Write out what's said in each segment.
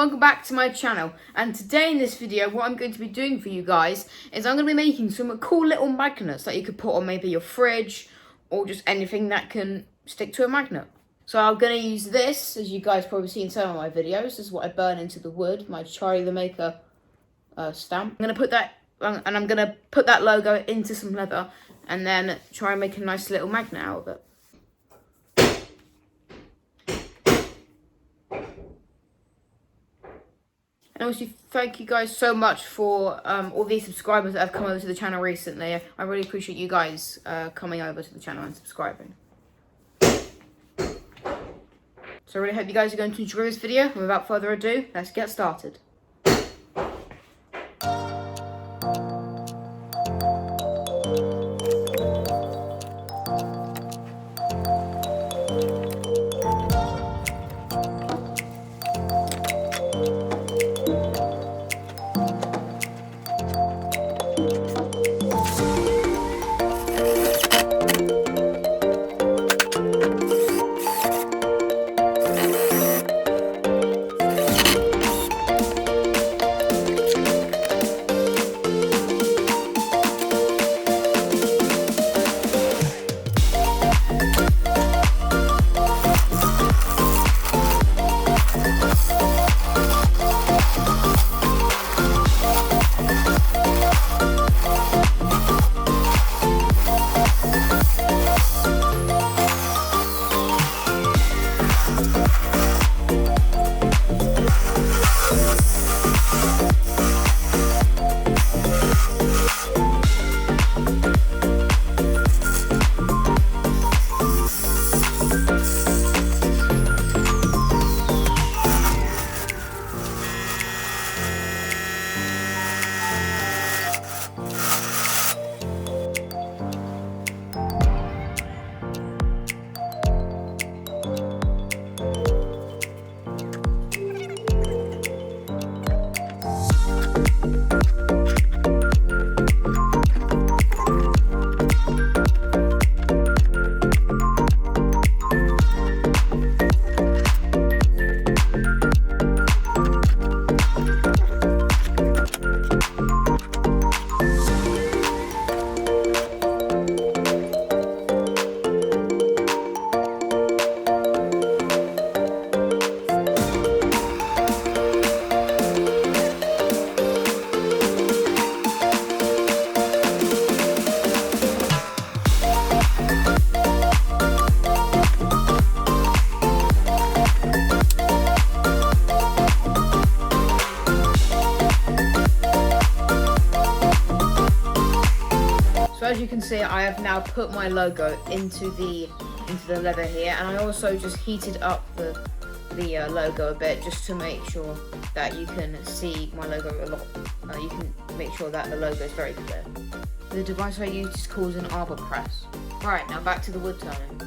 welcome back to my channel. And today in this video, what I'm going to be doing for you guys is I'm going to be making some cool little magnets that you could put on maybe your fridge or just anything that can stick to a magnet. So I'm going to use this, as you guys probably see in some of my videos. This is what I burn into the wood, my Charlie the Maker stamp. I'm going to put that, and I'm going to put that logo into some leather and then try and make a nice little magnet out of it. And also, thank you guys so much for all these subscribers that have come over to the channel recently. I really appreciate you guys coming over to the channel and subscribing. So I really hope you guys are going to enjoy this video. And without further ado, let's get started. So as you can see, I have now put my logo into the leather here, and I also just heated up the logo a bit just to make sure that you can see my logo a lot. You can make sure that the logo is very clear. The device I use is called an arbor press. Right, now back to the wood turning.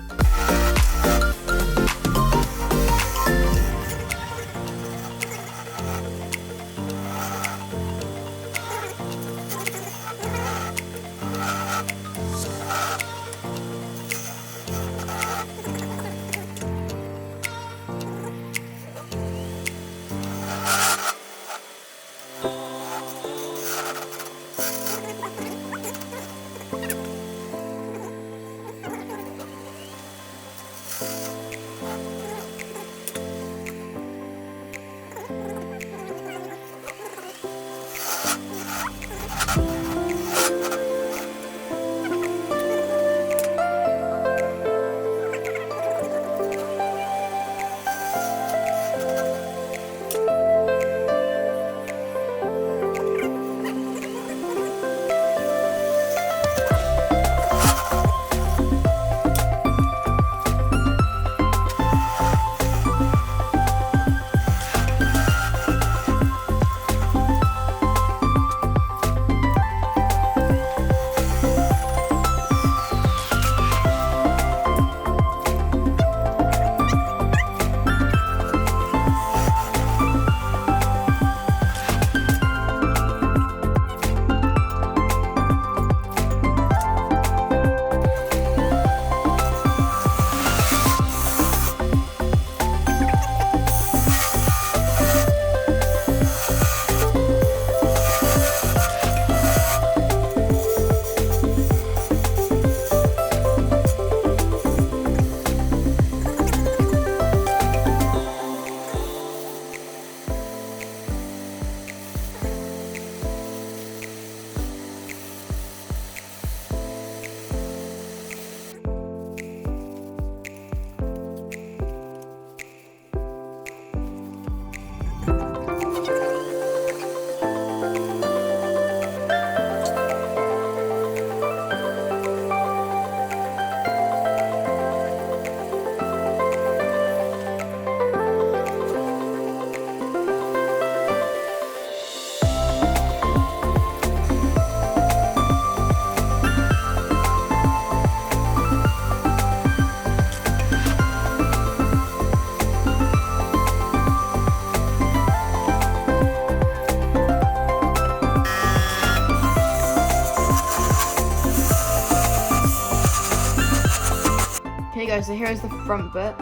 guys, so here's the front bit.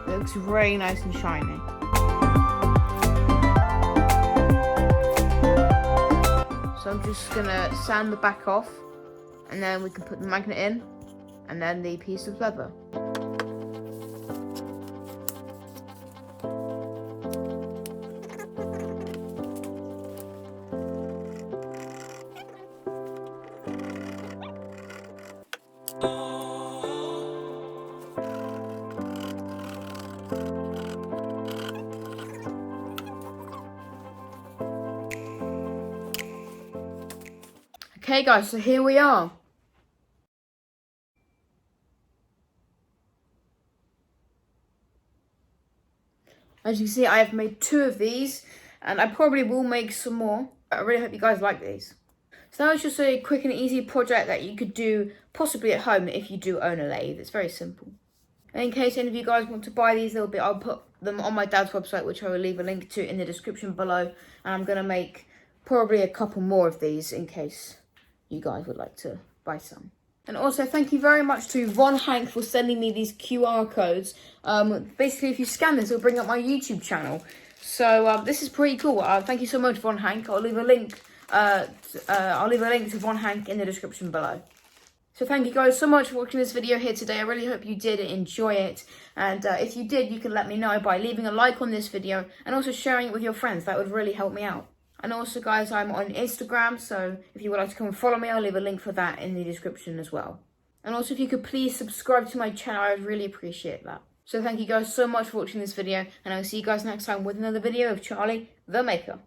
It looks very nice and shiny. So I'm just gonna sand the back off, and then we can put the magnet in, and then the piece of leather. Okay guys, so here we are. As you can see, I have made 2 of these, and I probably will make some more. I really hope you guys like these. So that was just a quick and easy project that you could do possibly at home if you do own a lathe. It's very simple. And in case any of you guys want to buy these, I'll put them on my dad's website, which I will leave a link to in the description below. And I'm going to make probably a couple more of these in case you guys would like to buy some. And also thank you very much to Von Hank for sending me these QR codes. Basically, if you scan this, it'll bring up my YouTube channel. So this is pretty cool. Thank you so much, Von Hank. I'll leave a link to Von Hank in the description below. So thank you guys so much for watching this video here today. I really hope you did enjoy it. And if you did, you can let me know by leaving a like on this video and also sharing it with your friends. That would really help me out. And also, guys, I'm on Instagram, so if you would like to come and follow me, I'll leave a link for that in the description as well. And also, if you could please subscribe to my channel, I would really appreciate that. So thank you guys so much for watching this video, and I'll see you guys next time with another video of Charlie the Maker.